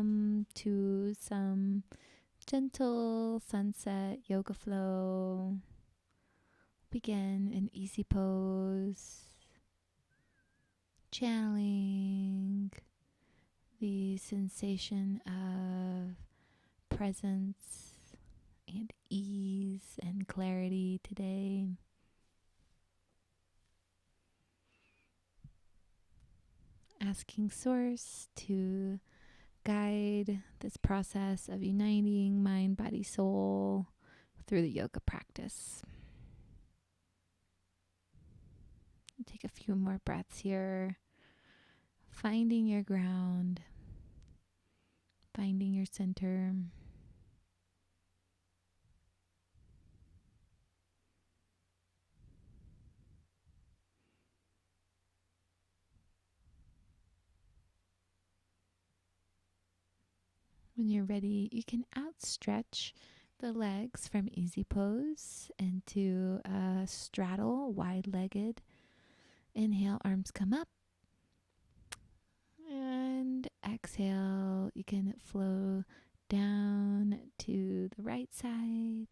welcome to some gentle sunset yoga flow. Begin an easy pose, channeling the sensation of presence and ease and clarity today. Asking Source to guide this process of uniting mind, body, soul through the yoga practice. Take a few more breaths here, finding your ground, finding your center. When you're ready, you can outstretch the legs from easy pose into a straddle, wide-legged. Inhale, arms come up. And exhale, you can flow down to the right side.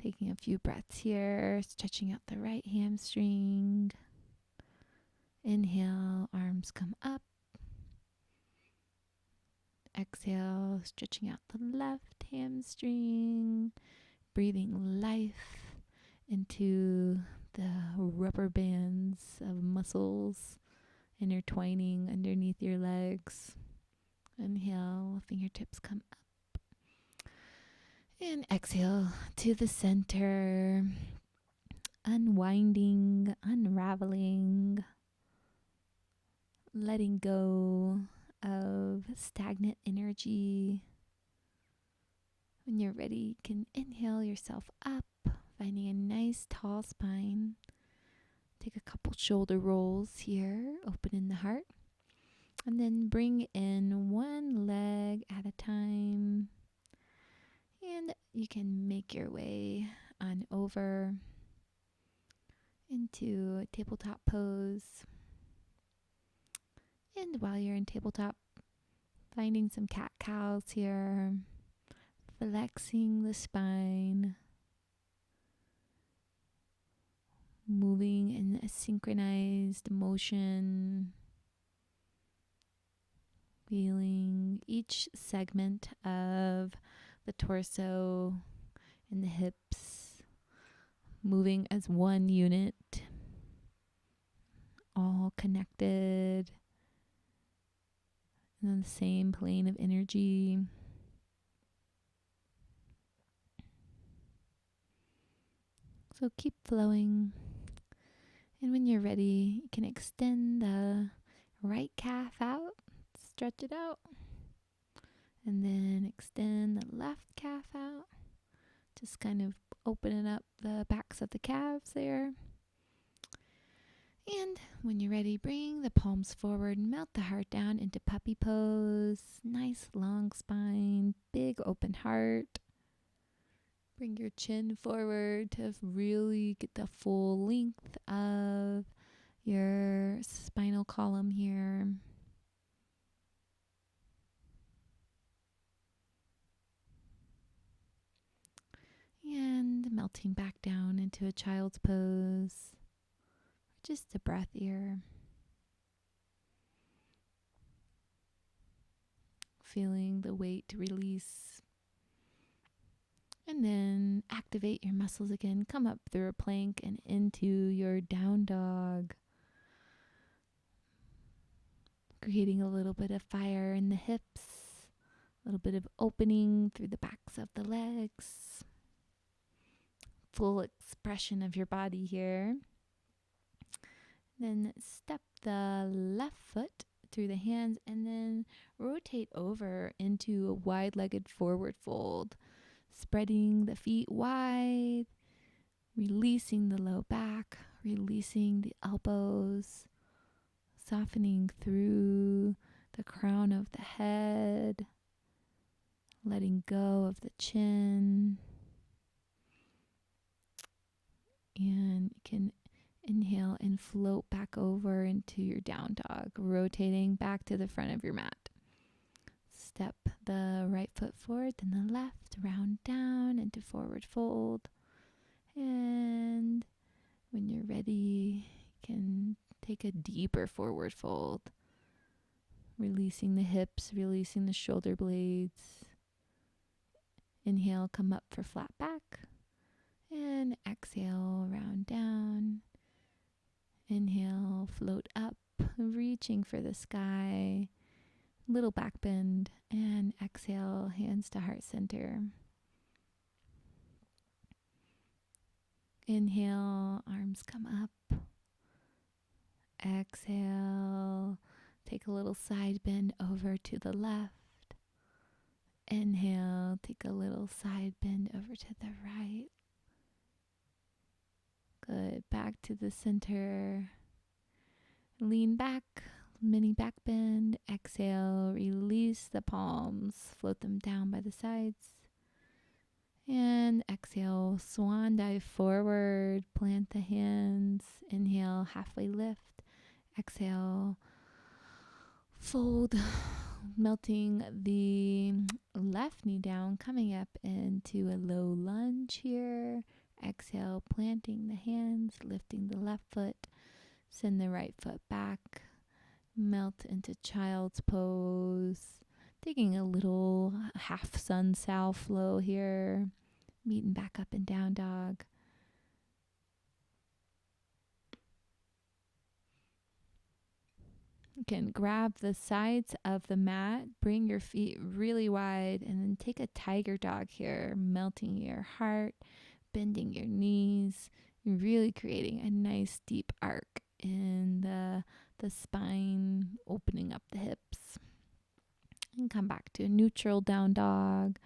Taking a few breaths here, stretching out the right hamstring. Inhale, arms come up. Exhale, stretching out the left hamstring. Breathing life into the rubber bands of muscles intertwining underneath your legs. Inhale, fingertips come up. And exhale to the center. Unwinding, unraveling, letting go of stagnant energy. When you're ready, you can inhale yourself up, finding a nice tall spine. Take a couple shoulder rolls here, open in the heart. And then bring in one leg at a time. And you can make your way on over into a tabletop pose. And while you're in tabletop, finding some cat-cows here, flexing the spine, moving in a synchronized motion, feeling each segment of the torso and the hips moving as one unit, all connected and on the same plane of energy. So keep flowing. And when you're ready, you can extend the right calf out, stretch it out, and then extend the left calf out. Just kind of opening up the backs of the calves there. And when you're ready, bring the palms forward, melt the heart down into puppy pose. Nice long spine, big open heart. Bring your chin forward to really get the full length of your spinal column here. And melting back down into a child's pose. Just a breath here. Feeling the weight release. And then activate your muscles again. Come up through a plank and into your down dog. Creating a little bit of fire in the hips. A little bit of opening through the backs of the legs. Full expression of your body here. Then step the left foot through the hands and then rotate over into a wide-legged forward fold. Spreading the feet wide, releasing the low back, releasing the elbows, softening through the crown of the head, letting go of the chin. And you can Inhale and float back over into your down dog, rotating back to the front of your mat. Step the right foot forward, then the left, round down into forward fold. And when you're ready, you can take a deeper forward fold, releasing the hips, releasing the shoulder blades. Inhale, come up for flat back. And exhale, round down. Inhale, float up, reaching for the sky. Little back bend. And exhale, hands to heart center. Inhale, arms come up. Exhale, take a little side bend over to the left. Inhale, take a little side bend over to the right. Good. Back to the center. Lean back, mini back bend. Exhale, release the palms. Float them down by the sides. And exhale, swan dive forward. Plant the hands. Inhale, halfway lift. Exhale, fold, melting the left knee down, coming up into a low lunge here. Exhale, planting the hands, lifting the left foot, send the right foot back, melt into child's pose, taking a little half sun sow flow here, meeting back up in down dog. You can grab the sides of the mat, bring your feet really wide, and then take a tiger dog here, melting your heart, bending your knees, really creating a nice deep arc in the spine, opening up the hips. And come back to a neutral down dog.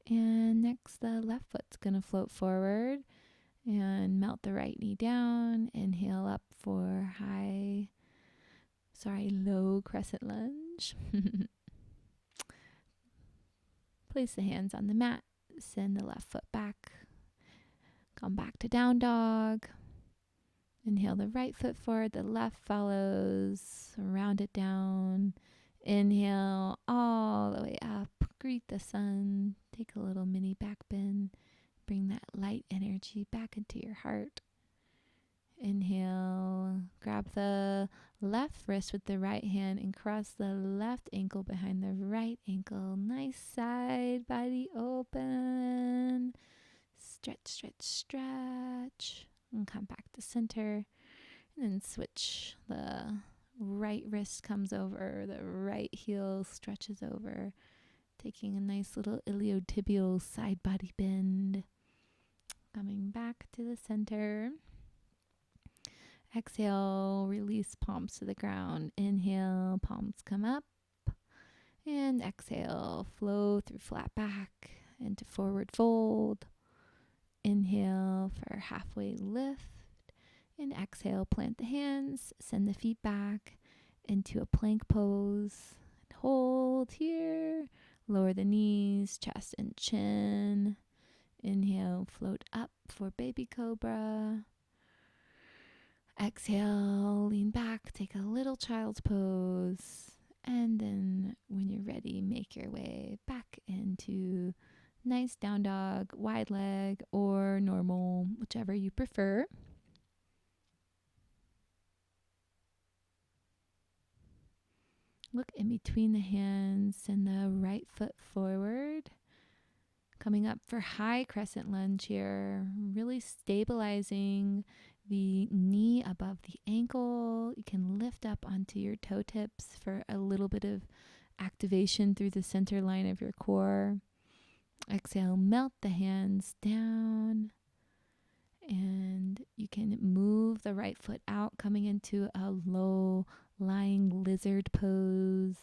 And next, the left foot's going to float forward and melt the right knee down. Inhale up for low crescent lunge. Place the hands on the mat. Send the left foot back. Come back to down dog. Inhale the right foot forward. The left follows. Round it down. Inhale all the way up. Greet the sun. Take a little mini back bend. Bring that light energy back into your heart. Inhale, grab the left wrist with the right hand and cross the left ankle behind the right ankle. Nice side body open. Stretch, stretch, stretch. And come back to center. And then switch. The right wrist comes over. The right heel stretches over. Taking a nice little iliotibial side body bend. Coming back to the center. Exhale, release palms to the ground. Inhale, palms come up. And exhale, flow through flat back into forward fold. Inhale for halfway lift. And exhale, plant the hands, send the feet back into a plank pose. Hold here. Lower the knees, chest and chin. Inhale, float up for baby cobra. Exhale, lean back, take a little child's pose. And then when you're ready, make your way back into nice down dog, wide leg, or normal, whichever you prefer. Look in between the hands, send the right foot forward. Coming up for high crescent lunge here, really stabilizing the knee above the ankle. You can lift up onto your toe tips for a little bit of activation through the center line of your core. Exhale, melt the hands down. And you can move the right foot out, coming into a low lying lizard pose,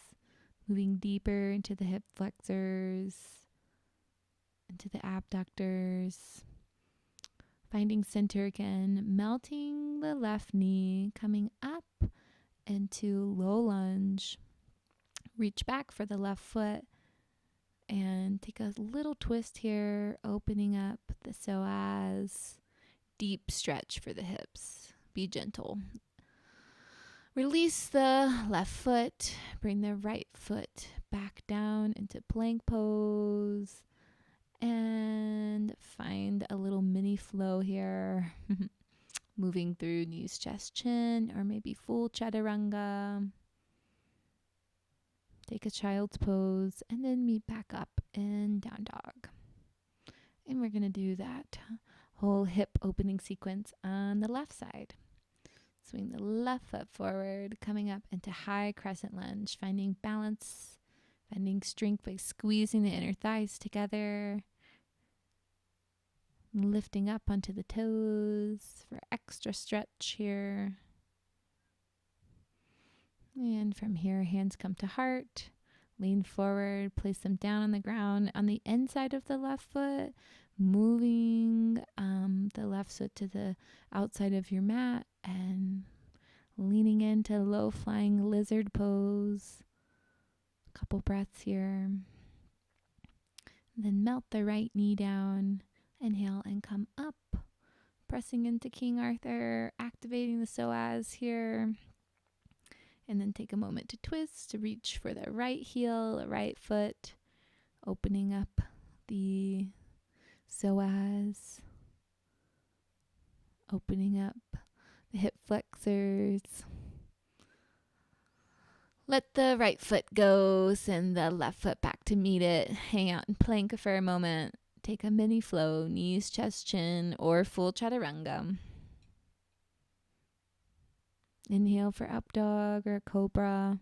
moving deeper into the hip flexors, into the abductors. Finding center again, melting the left knee, coming up into low lunge. Reach back for the left foot and take a little twist here, opening up the psoas. Deep stretch for the hips. Be gentle. Release the left foot. Bring the right foot back down into plank pose. And find a little mini flow here. Moving through knees, chest, chin, or maybe full chaturanga. Take a child's pose and then meet back up in down dog. And we're going to do that whole hip opening sequence on the left side. Swing the left foot forward, coming up into high crescent lunge, finding balance, finding strength by squeezing the inner thighs together, lifting up onto the toes for extra stretch here. And from here, hands come to heart, lean forward, place them down on the ground on the inside of the left foot, moving the left foot to the outside of your mat and leaning into low flying lizard pose. A couple breaths here. Then melt the right knee down. Inhale and come up, pressing into King Arthur, activating the psoas here. And then take a moment to twist, to reach for the right heel, right foot, opening up the psoas, opening up the hip flexors. Let the right foot go, send the left foot back to meet it. Hang out in plank for a moment. Take a mini flow, knees, chest, chin, or full chaturanga. Inhale for up dog or cobra.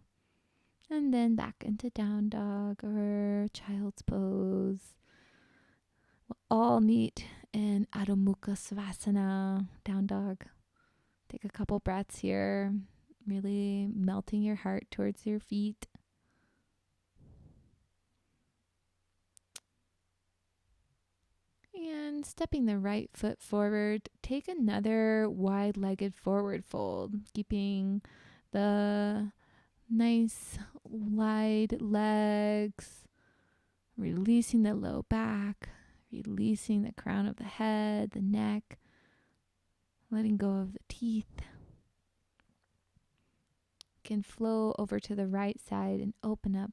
And then back into down dog or child's pose. We'll all meet in Adho Mukha Savasana, down dog. Take a couple breaths here, really melting your heart towards your feet. And stepping the right foot forward, take another wide-legged forward fold, keeping the nice wide legs, releasing the low back, releasing the crown of the head, the neck, letting go of the teeth. Can flow over to the right side and open up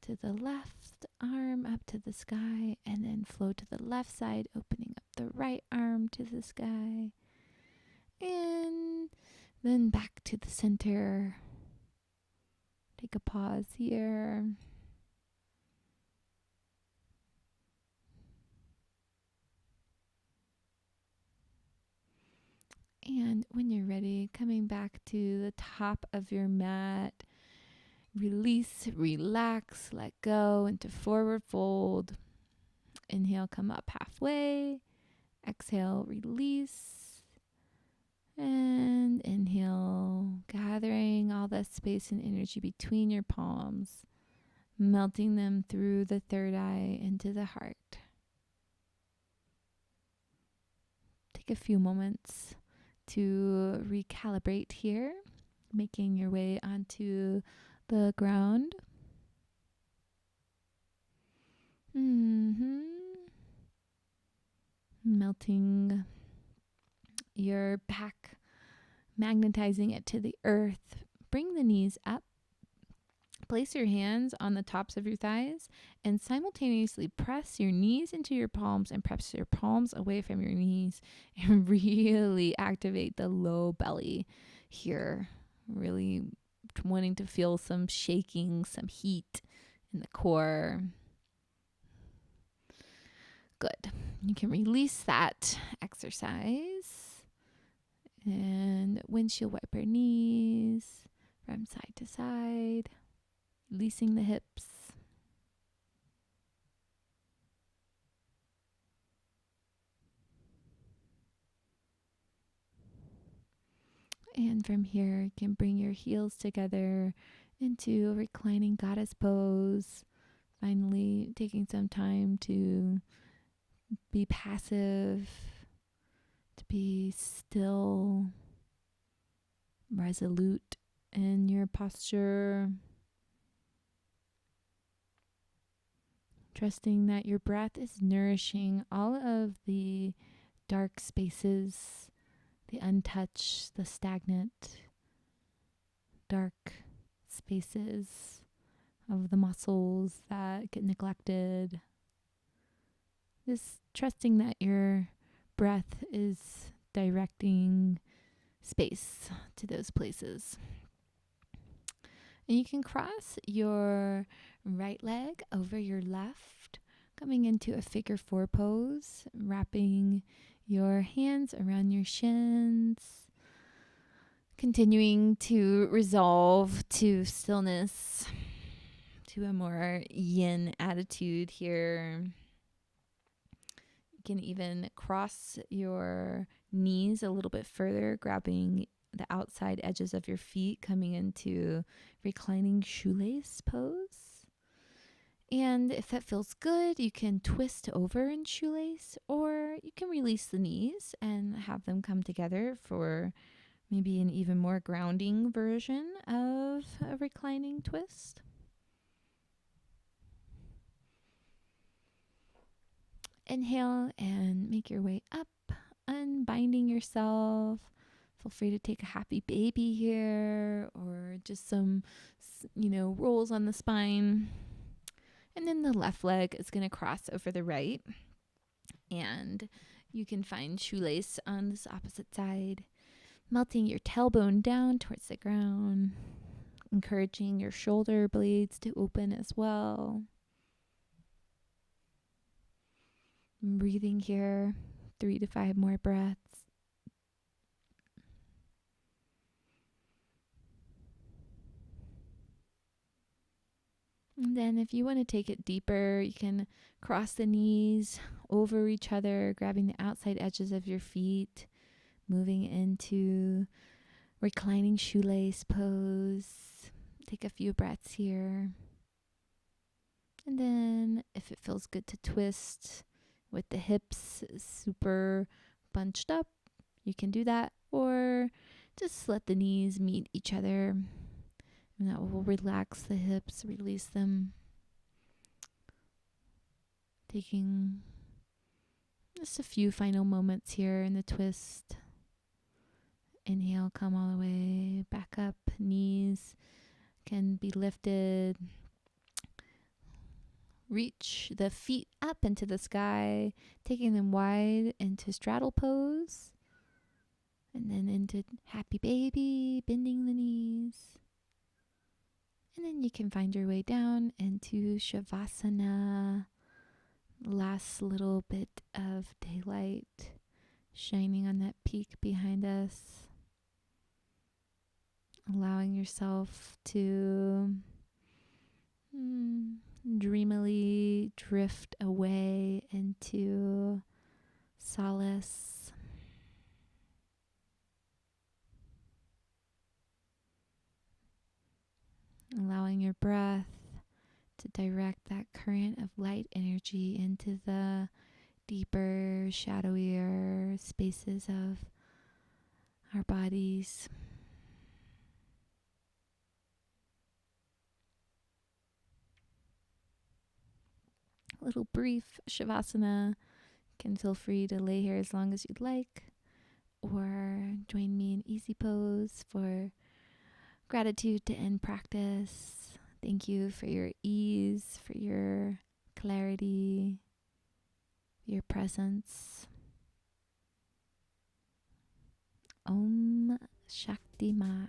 to the left arm up to the sky, and then flow to the left side, opening up the right arm to the sky, and then back to the center. Take a pause here. And when you're ready, coming back to the top of your mat, release, relax, let go into forward fold. Inhale, come up halfway. Exhale, release. And inhale, gathering all that space and energy between your palms, melting them through the third eye into the heart. Take a few moments to recalibrate here, making your way onto the ground. Melting your back, magnetizing it to the earth. Bring the knees up. Place your hands on the tops of your thighs and simultaneously press your knees into your palms and press your palms away from your knees and really activate the low belly here. Really wanting to feel some shaking, some heat in the core. Good. You can release that exercise and windshield wiper knees from side to side, releasing the hips. And from here, you can bring your heels together into a reclining goddess pose. Finally, taking some time to be passive, to be still, resolute in your posture. Trusting that your breath is nourishing all of the dark spaces, the untouched, the stagnant, dark spaces of the muscles that get neglected. Just trusting that your breath is directing space to those places. And you can cross your right leg over your left, coming into a figure 4 pose, wrapping your hands around your shins, continuing to resolve to stillness, to a more yin attitude here. You can even cross your knees a little bit further, grabbing the outside edges of your feet, coming into reclining shoelace pose. And if that feels good, you can twist over in shoelace, or you can release the knees and have them come together for maybe an even more grounding version of a reclining twist. Inhale and make your way up, unbinding yourself. Feel free to take a happy baby here, or just some, rolls on the spine. And then the left leg is going to cross over the right. And you can find shoelace on this opposite side, melting your tailbone down towards the ground, encouraging your shoulder blades to open as well. Breathing here, 3 to 5 more breaths. And then if you want to take it deeper, you can cross the knees over each other, grabbing the outside edges of your feet, moving into reclining shoelace pose. Take a few breaths here. And then if it feels good to twist with the hips super bunched up, you can do that, or just let the knees meet each other, and that will relax the hips, release them. Taking just a few final moments here in the twist. Inhale, come all the way back up. Knees can be lifted. Reach the feet up into the sky, taking them wide into straddle pose. And then into happy baby, bending the knees. And then you can find your way down into Savasana. Last little bit of daylight shining on that peak behind us. Allowing yourself to dreamily drift away into solace. Allowing your breath to direct that current of light energy into the deeper, shadowier spaces of our bodies. A little brief Shavasana. You can feel free to lay here as long as you'd like, or join me in easy pose for gratitude to end practice. Thank you for your ease, for your clarity, your presence. Om Shakti Ma.